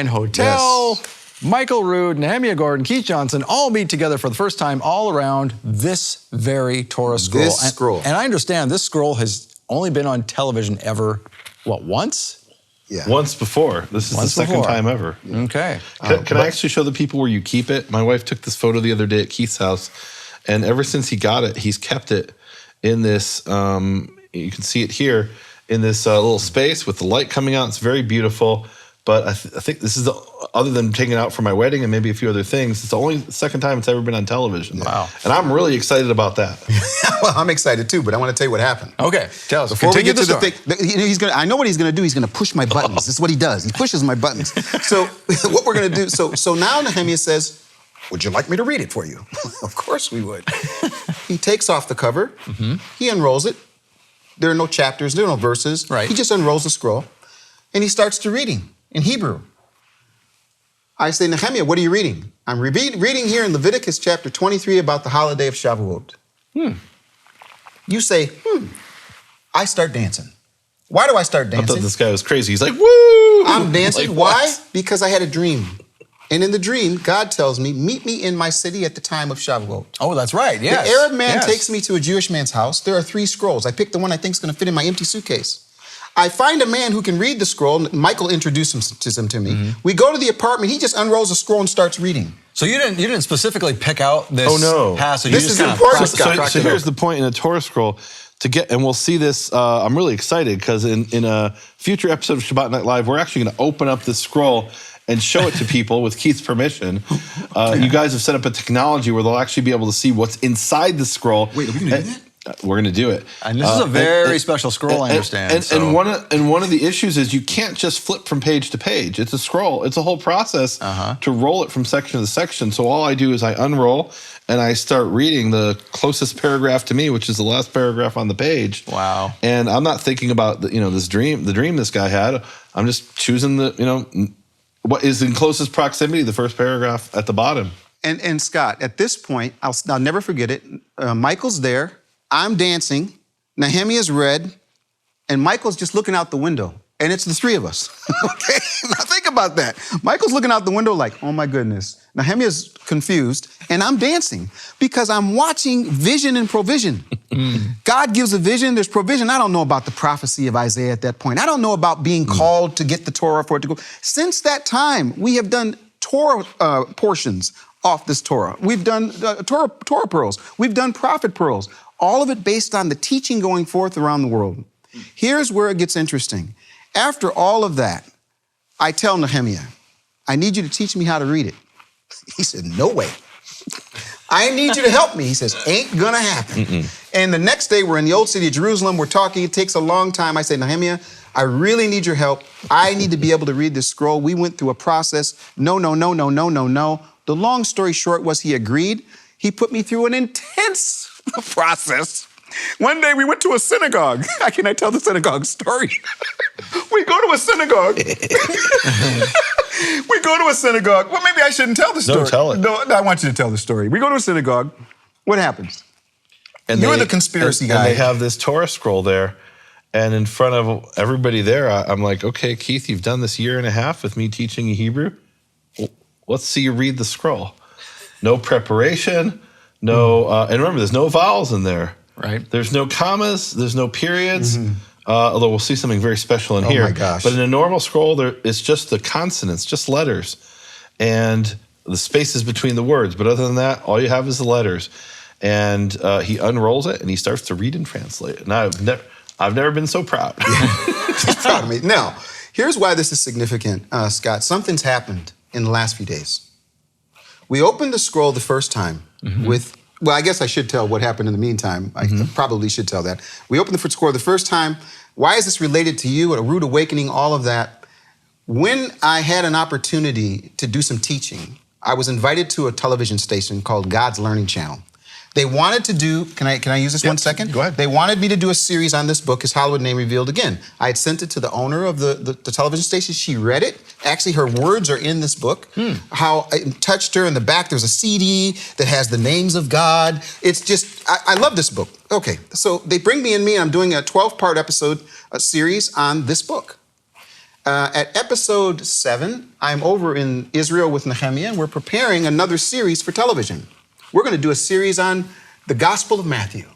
Hotel, Michael Rood, Nehemia Gordon, Keith Johnson all meet together for the first time all around this very Torah scroll. And I understand this scroll has only been on television ever, what, once?
Yeah. Once before. This is the second time ever.
Okay.
Can I actually show the people where you keep it? My wife took this photo the other day at Keith's house, and ever since he got it, he's kept it in this, you can see it here, in this little space with the light coming out. It's very beautiful. But I think this is, other than taking it out for my wedding and maybe a few other things, it's the only second time it's ever been on television.
Wow.
And I'm really excited about that.
Well, I'm excited too, but I want to tell you what happened.
Okay, tell us.
Before we get to the thing, I know what he's going to do. He's going to push my buttons. This is what he does. He pushes my buttons. So what we're going to do, so now Nehemia says, would you like me to read it for you? Of course we would. He takes off the cover. Mm-hmm. He unrolls it. There are no chapters. There are no verses.
Right.
He just unrolls the scroll, and he starts to reading in Hebrew. I say, Nehemia, what are you reading? I'm reading here in Leviticus chapter 23 about the holiday of Shavuot. You say, I start dancing. Why do I start dancing?
I thought this guy was crazy. He's like, woo!
I'm dancing.
Like,
why?
what?
Because I had a dream. And in the dream, God tells me, meet me in my city at the time of Shavuot.
Oh, that's right, yes.
The Arab man takes me to a Jewish man's house. There are 3 scrolls. I picked the one I think is going to fit in my empty suitcase. I find a man who can read the scroll. Michael introduces him to me. Mm-hmm. We go to the apartment. He just unrolls the scroll and starts reading.
So you didn't specifically pick out this passage.
This is important.
So here's the point in a Torah scroll. to get, and we'll see this. I'm really excited because in a future episode of Shabbat Night Live, we're actually going to open up this scroll and show it to people with Keith's permission. You guys have set up a technology where they'll actually be able to see what's inside the scroll.
Wait, are we going to do that?
We're going to do it.
And this is a very special scroll, I understand.
And one of the issues is you can't just flip from page to page. It's a scroll. It's a whole process to roll it from section to section. So all I do is I unroll and I start reading the closest paragraph to me, which is the last paragraph on the page.
Wow.
And I'm not thinking about the dream this guy had. I'm just choosing what is in closest proximity, the first paragraph at the bottom.
And Scott, at this point, I'll never forget it. Michael's there. I'm dancing, Nehemia's read, and Michael's just looking out the window. And it's the three of us, okay? Now think about that. Michael's looking out the window like, oh my goodness. Nehemia's confused, and I'm dancing because I'm watching vision and provision. God gives a vision, there's provision. I don't know about the prophecy of Isaiah at that point. I don't know about being called to get the Torah for it to go. Since that time, we have done Torah portions off this Torah. We've done Torah pearls. We've done prophet pearls. All of it based on the teaching going forth around the world. Here's where it gets interesting. After all of that, I tell Nehemia, I need you to teach me how to read it. He said, no way. I need you to help me. He says, ain't gonna happen. And the next day, we're in the old city of Jerusalem. We're talking. It takes a long time. I say, Nehemia, I really need your help. I need to be able to read this scroll. We went through a process. No. The long story short was he agreed. He put me through an intense process. One day we went to a synagogue. Can I tell the synagogue story? We go to a synagogue. Well, maybe I shouldn't tell the story.
Don't tell it.
No, I want you to tell the story. We go to a synagogue. What happens?
And
You're the conspiracy guy.
And they have this Torah scroll there. And in front of everybody there, I'm like, okay, Keith, you've done this 1.5 years with me teaching you Hebrew. Let's see you read the scroll. No preparation. No, and remember, there's no vowels in there.
Right.
There's no commas. There's no periods. Although we'll see something very special in here.
Oh my gosh.
But in a normal scroll, it's just the consonants, just letters, and the spaces between the words. But other than that, all you have is the letters. And he unrolls it and he starts to read and translate. And I've never been so proud.
He's proud of me. Now, here's why this is significant, Scott. Something's happened in the last few days. We opened the scroll the first time with, well, I guess I should tell what happened in the meantime. I probably should tell that. We opened the scroll the first time. Why is this related to you? A rude awakening, all of that. When I had an opportunity to do some teaching, I was invited to a television station called God's Learning Channel. They wanted to do, can I use this 1 second?
Go ahead.
They wanted me to do a series on this book, His Hallowed Name Revealed Again. I had sent it to the owner of the television station. She read it. Actually, her words are in this book. How it touched her in the back. There's a CD that has the names of God. It's just, I love this book. Okay, so they bring me and I'm doing a 12-part episode series on this book. At episode 7, I'm over in Israel with Nehemia, and we're preparing another series for television. We're going to do a series on the Gospel of Matthew.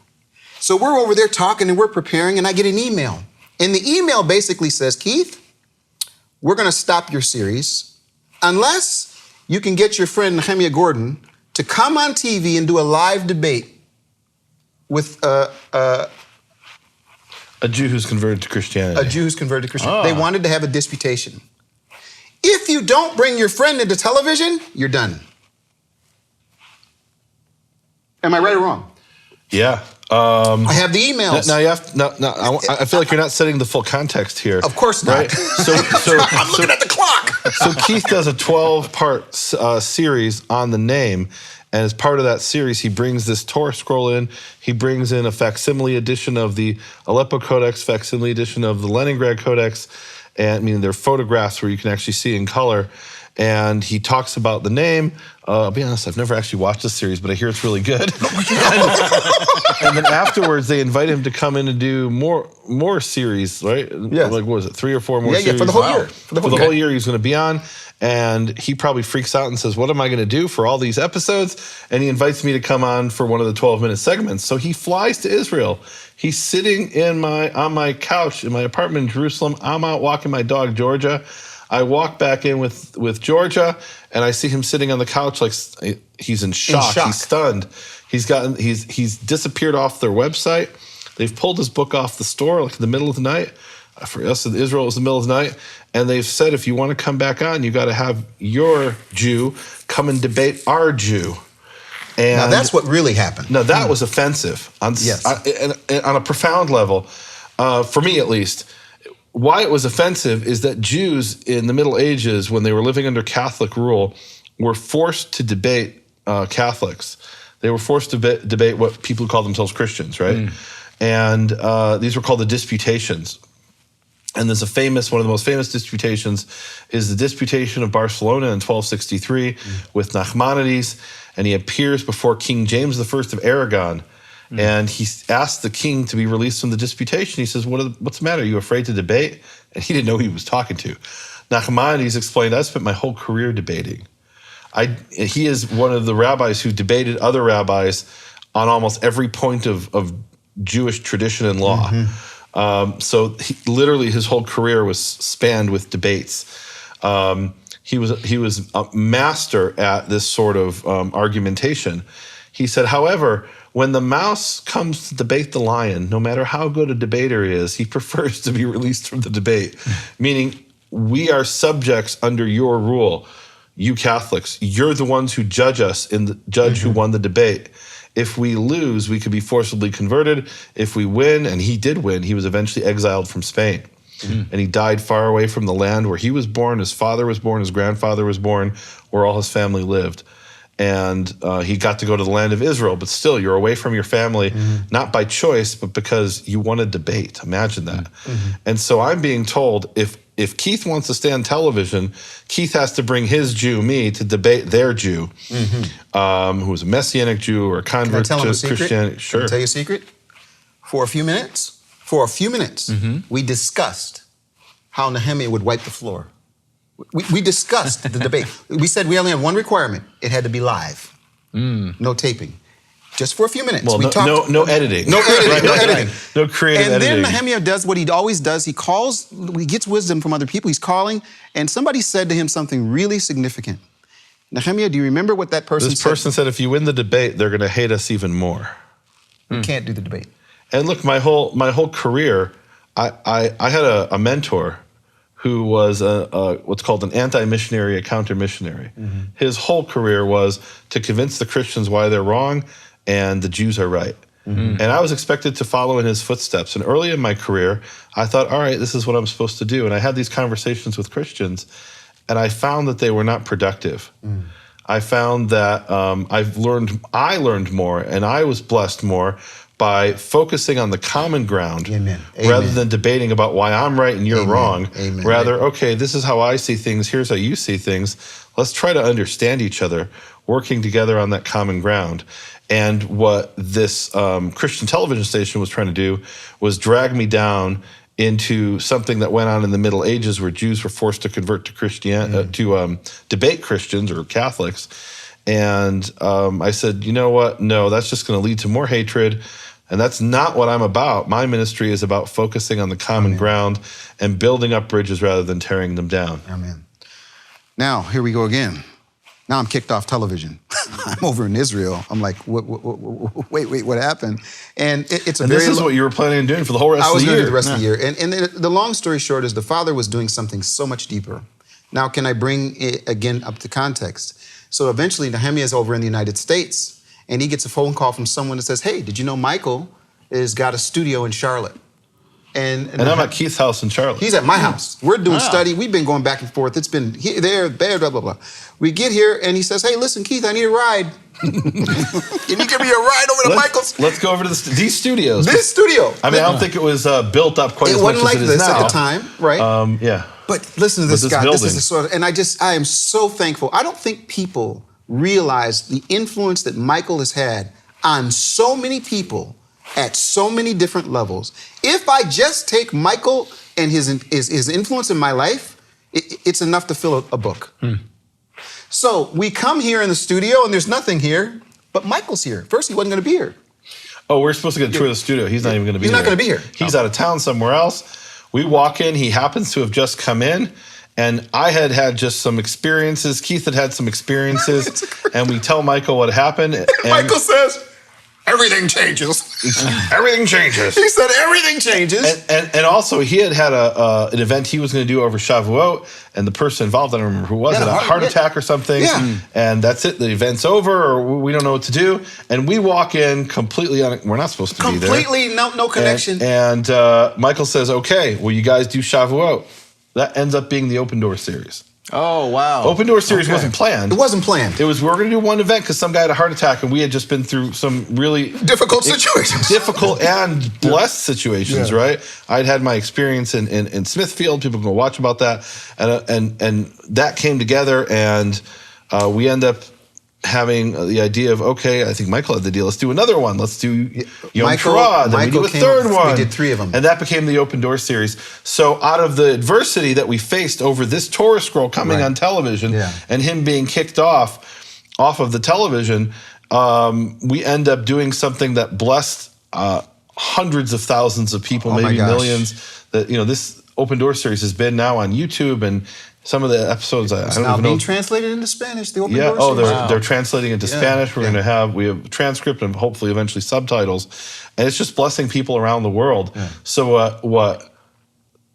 So we're over there talking and we're preparing, and I get an email. And the email basically says, Keith, we're going to stop your series unless you can get your friend Nehemia Gordon to come on TV and do a live debate with
A Jew who's converted to Christianity.
a Jew who's converted to Christianity. They wanted to have a disputation. If you don't bring your friend into television, you're done. Am I right or wrong?
Yeah.
I have the emails.
Now you have I feel like you're not setting the full context here.
Of course not.
Right? So
I'm looking at the clock.
So Keith does a 12-part series on the name, and as part of that series, he brings this Torah scroll in. He brings in a facsimile edition of the Aleppo Codex, facsimile edition of the Leningrad Codex, and they're photographs where you can actually see in color. And he talks about the name. I'll be honest, I've never actually watched this series, but I hear it's really good. And then afterwards, they invite him to come in and do more series, right?
Yes.
Like, what was it, 3 or 4 more series?
Yeah, for the whole year.
For the whole year he's going to be on. And he probably freaks out and says, what am I going to do for all these episodes? And he invites me to come on for one of the 12-minute segments. So he flies to Israel. He's sitting on my couch in my apartment in Jerusalem. I'm out walking my dog, Georgia. I walk back in with Georgia, and I see him sitting on the couch like he's in shock. He's stunned. He's disappeared off their website. They've pulled his book off the store like in the middle of the night. For us in Israel, it was the middle of the night. And they've said, if you want to come back on, you got to have your Jew come and debate our Jew. And
now that's what really happened.
No, that was offensive on a profound level, for me at least. Why it was offensive is that Jews in the Middle Ages, when they were living under Catholic rule, were forced to debate Catholics. They were forced to debate what people who call themselves Christians, right? And these were called the Disputations. And there's one of the most famous disputations is the Disputation of Barcelona in 1263 with Nachmanides, and he appears before King James I of Aragon, and he asks the king to be released from the disputation. He says, what's the matter? Are you afraid to debate? And he didn't know who he was talking to. Nachmanides explained, I spent my whole career debating. He is one of the rabbis who debated other rabbis on almost every point of Jewish tradition and law. So literally his whole career was spanned with debates. He was a master at this sort of argumentation. He said, however, when the mouse comes to debate the lion, no matter how good a debater he is, he prefers to be released from the debate, meaning we are subjects under your rule. You Catholics, you're the ones who judge us in the judge who won the debate. If we lose, we could be forcibly converted. If we win, and he did win, he was eventually exiled from Spain. And he died far away from the land where he was born, his father was born, his grandfather was born, where all his family lived. And he got to go to the land of Israel, but still, you're away from your family, not by choice, but because you won a debate. Imagine that. And so I'm being told, if Keith wants to stay on television, Keith has to bring his Jew, me, to debate their Jew, who was a Messianic Jew or a convert to Christianity. Sure.
Can I tell you a secret? For a few minutes, we discussed how Nehemia would wipe the floor. We discussed the debate. We said we only had one requirement. It had to be live. No taping. Just for a few minutes.
Well,
we talked.
No editing.
No editing. No editing.
No creative editing.
And then Nehemia does what he always does. He gets wisdom from other people. He's calling, and somebody said to him something really significant. Nehemia, do you remember what that person said?
This person said, if you win the debate, they're going to hate us even more.
You can't do the debate.
And look, my whole career, I had a mentor who was what's called an anti-missionary, a counter-missionary. His whole career was to convince the Christians why they're wrong and the Jews are right. And I was expected to follow in his footsteps. And early in my career, I thought, all right, this is what I'm supposed to do. And I had these conversations with Christians, and I found that they were not productive. I found that I learned more, and I was blessed more by focusing on the common ground rather than debating about why I'm right and you're wrong. Rather, okay, this is how I see things, here's how you see things. Let's try to understand each other, working together on that common ground. And what this Christian television station was trying to do was drag me down into something that went on in the Middle Ages where Jews were forced to convert to Christianity, to debate Christians or Catholics. And I said, you know what? No, that's just going to lead to more hatred. And that's not what I'm about. My ministry is about focusing on the common ground and building up bridges rather than tearing them down.
Amen. Now, here we go again. Now I'm kicked off television. I'm over in Israel. I'm like, wait, what happened? And it's a
and
very...
this is what you were planning on doing for the whole rest of the year.
I was going to do the rest of the year. And the long story short is the father was doing something so much deeper. Now, can I bring it again up to context? So eventually, Nehemia is over in the United States, and he gets a phone call from someone that says, hey, did you know Michael has got a studio in Charlotte? And
I'm at Keith's house in Charlotte.
He's at my house. We're doing study. We've been going back and forth. It's been here, there, blah, blah, blah. We get here, and he says, hey, listen, Keith, I need a ride. Can you give me a ride over to Michael's?
Let's go over to these studios.
This studio.
I mean, I don't think it was built up quite as much as it is now.
It wasn't like this at the time, right?
Yeah.
But listen to this guy. This is the sort of, and I am so thankful. I don't think people realize the influence that Michael has had on so many people at so many different levels. If I just take Michael and his influence in my life, it's enough to fill a book. So we come here in the studio and there's nothing here, but Michael's here. First, he wasn't going to be here.
Oh, we're supposed to get a tour of the studio. He's not even going to be here.
He's not going to be here.
He's out of town somewhere else. We walk in. He happens to have just come in. And I had just some experiences. Keith had some experiences. And we tell Michael what happened. And
Michael says, everything changes.
Everything changes.
He said everything changes.
And also, he had an event he was going to do over Shavuot, and the person involved, I don't remember who was it, a heart attack or something.
Yeah.
And that's it. The event's over, or we don't know what to do. And we walk in completely we're not supposed to be there.
Completely no connection.
And Michael says, okay, well, you guys do Shavuot. That ends up being the Open Door series.
Oh, wow.
Open Door series wasn't planned.
It wasn't planned.
It was, we were going to do one event because some guy had a heart attack, and we had just been through some really
Difficult situations.
difficult and blessed situations, right? I'd had my experience in Smithfield. People can go watch about that, and that came together, and we end up having the idea of, okay, I think Michael had the deal. Let's do another one. Let's do Yom Teruah. Then we do a third one.
We did 3 of them.
And that became the Open Door series. So out of the adversity that we faced over this Torah scroll coming on television and him being kicked off of the television, we end up doing something that blessed hundreds of thousands of people, maybe millions. That, this Open Door series has been now on YouTube, and some of the episodes I don't
now
even know.
being translated into Spanish. The Open Door series.
They're translating into Spanish. We have transcript and hopefully eventually subtitles, and it's just blessing people around the world. So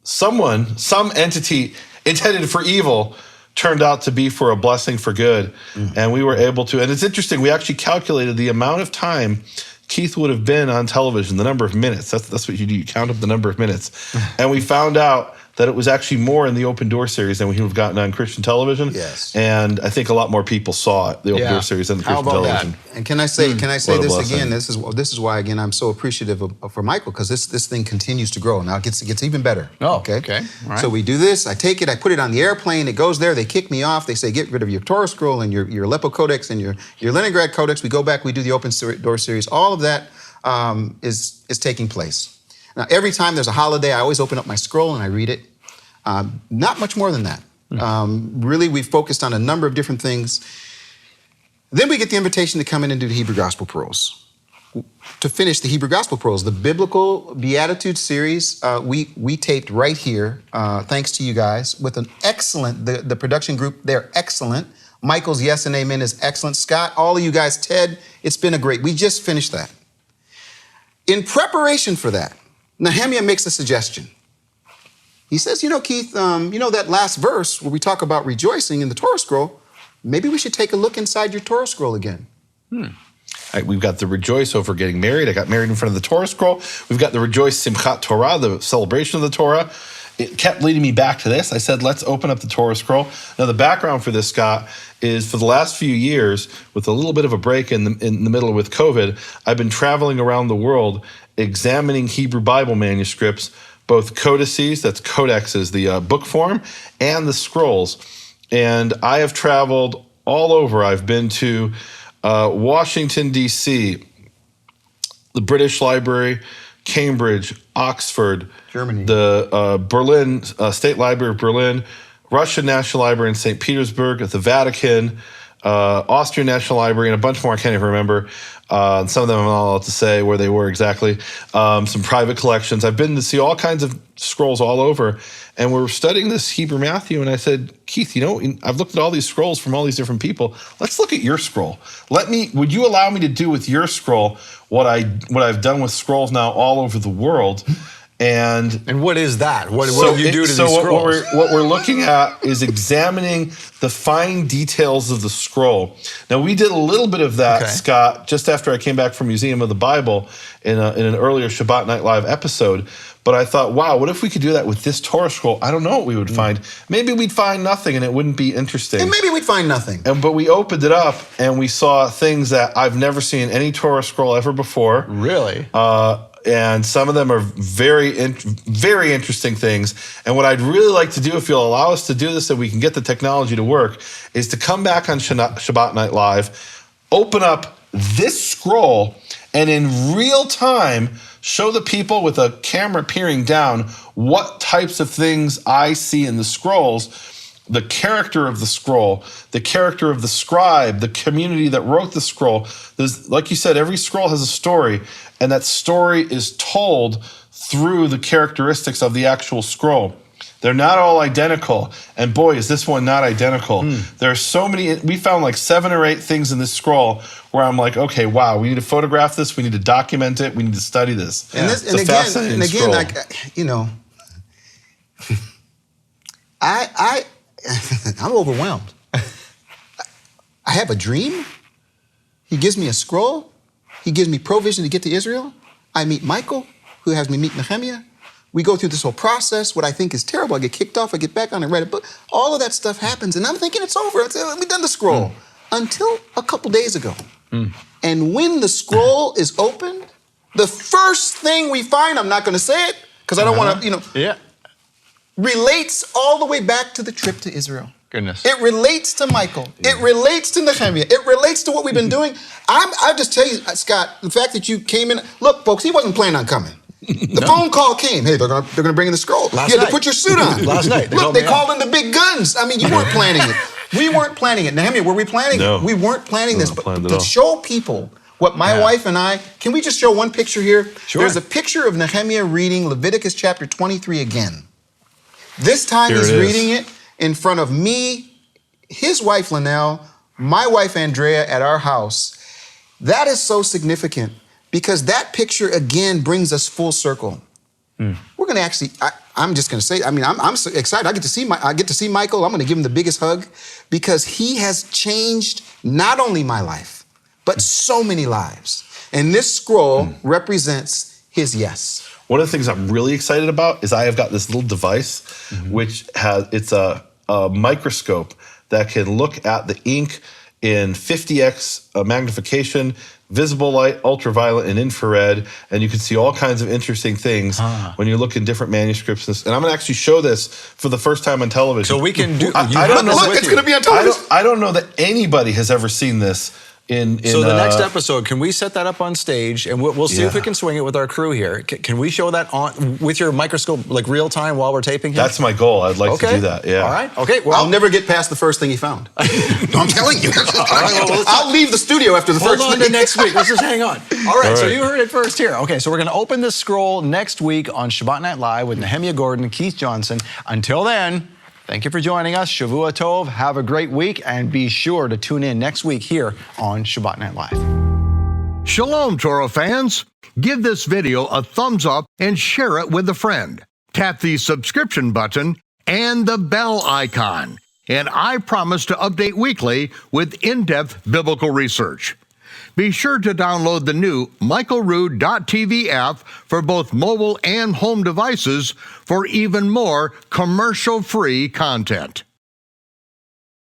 some entity intended for evil turned out to be for a blessing for good, and we were able to. And it's interesting. We actually calculated the amount of time Keith would have been on television, the number of minutes. That's what you do. You count up the number of minutes, and we found out that it was actually more in the Open Door series than we would have gotten on Christian television.
Yes.
And I think a lot more people saw it, the Open Door series, than the Christian television.
That? And can I say
What a
this
blessing.
again? This is why, again, I'm so appreciative for Michael, because this thing continues to grow. Now it gets even better.
Oh, okay. All right.
So we do this. I take it. I put it on the airplane. It goes there. They kick me off. They say, get rid of your Torah scroll and your Aleppo Codex and your Leningrad Codex. We go back. We do the Open Door series. All of that is taking place. Now, every time there's a holiday, I always open up my scroll and I read it. Not much more than that. Really, we've focused on a number of different things. Then we get the invitation to come in and do the Hebrew Gospel Prose. To finish the Hebrew Gospel Prose, the Biblical Beatitudes series, we taped right here, thanks to you guys, with an excellent, the production group, they're excellent. Michael's Yes and Amen is excellent. Scott, all of you guys, Ted, it's been we just finished that. In preparation for that, Nehemia makes a suggestion. He says, Keith, that last verse where we talk about rejoicing in the Torah scroll, maybe we should take a look inside your Torah scroll again.
We've got the rejoice over getting married. I got married in front of the Torah scroll. We've got the rejoice Simchat Torah, the celebration of the Torah. It kept leading me back to this. I said, let's open up the Torah scroll. Now, the background for this, Scott, is for the last few years, with a little bit of a break in the middle with COVID, I've been traveling around the world examining Hebrew Bible manuscripts, both codices, that's codexes, the book form, and the scrolls. And I have traveled all over. I've been to Washington, D.C., the British Library, Cambridge, Oxford,
Germany,
the Berlin State Library of Berlin, Russian National Library in St. Petersburg, the Vatican, Austrian National Library, and a bunch more I can't even remember. Some of them I'm not allowed to say where they were exactly. Some private collections. I've been to see all kinds of scrolls all over. And we're studying this Hebrew Matthew, and I said, Keith, I've looked at all these scrolls from all these different people. Let's look at your scroll. Would you allow me to do with your scroll what I've done with scrolls now all over the world? And
what is that? What do you do to these scrolls?
What we're looking at is examining the fine details of the scroll. Now, we did a little bit of that, Scott, just after I came back from Museum of the Bible in an earlier Shabbat Night Live episode. But I thought, wow, what if we could do that with this Torah scroll? I don't know what we would find. Maybe we'd find nothing and it wouldn't be interesting.
And maybe we'd find nothing.
But we opened it up and we saw things that I've never seen any Torah scroll ever before.
Really?
And some of them are very interesting things. And what I'd really like to do, if you'll allow us to do this so we can get the technology to work, is to come back on Shabbat Night Live, open up this scroll, and in real time show the people with a camera peering down what types of things I see in the scrolls, the character of the scroll, the character of the scribe, the community that wrote the scroll. Like you said, every scroll has a story, and that story is told through the characteristics of the actual scroll. They're not all identical. And boy, is this one not identical. There are so many, we found like 7 or 8 things in this scroll where I'm like, okay, wow, we need to photograph this, we need to document it, we need to study this.
And,
It's a fascinating scroll.
like, you know, I'm overwhelmed. I have a dream. He gives me a scroll. He gives me provision to get to Israel. I meet Michael, who has me meet Nehemia. We go through this whole process, what I think is terrible. I get kicked off, I get back on and read a book. All of that stuff happens, and I'm thinking it's over. We've done the scroll. Until a couple days ago. And when the scroll is opened, the first thing we find, I'm not going to say it, because I don't want to, relates all the way back to the trip to Israel.
Goodness.
It relates to Michael. It relates to Nehemia. It relates to what we've been doing. I'll just tell you, Scott, the fact that you came in. Look, folks, he wasn't planning on coming. The phone call came. Hey, they're gonna bring in the scroll. You had to put your suit on.
Last night.
Look, they called in the big guns. I mean, you weren't planning it. We weren't planning it. Nehemia, were we planning it? We weren't planning this. But to show people what my wife and I, can we just show one picture here?
Sure.
There's a picture of Nehemia reading Leviticus chapter 23 again. This time he's reading it in front of me, his wife Linnell, my wife Andrea at our house. That is so significant because that picture again brings us full circle. We're going to actually, I'm just going to say, I mean, I'm so excited. I get to see Michael. I'm going to give him the biggest hug because he has changed not only my life, but so many lives. And this scroll represents his yes.
One of the things I'm really excited about is I have got this little device, which it's a microscope that can look at the ink in 50x magnification, visible light, ultraviolet, and infrared, and you can see all kinds of interesting things when you look in different manuscripts. And I'm going to actually show this for the first time on television.
So we can do.
I don't know.
Look, it's going to be on television.
I don't know that anybody has ever seen this. So
the next episode, can we set that up on stage and we'll see if we can swing it with our crew here? Can we show that on with your microscope like real time while we're taping here?
That's my goal. I'd like to do that. Yeah.
All right. Okay. Well,
I'll never get past the first thing he found. No, I'm telling you. I'll leave the studio after the first thing.
Hold on to next week. Let's just hang on. All right. So you heard it first here. Okay. So we're going to open this scroll next week on Shabbat Night Live with Nehemia Gordon and Keith Johnson. Until then, thank you for joining us. Shavua Tov. Have a great week, and be sure to tune in next week here on Shabbat Night Live.
Shalom, Torah fans. Give this video a thumbs up and share it with a friend. Tap the subscription button and the bell icon. And I promise to update weekly with in-depth biblical research. Be sure to download the new michaelrood.tv app for both mobile and home devices for even more commercial-free content.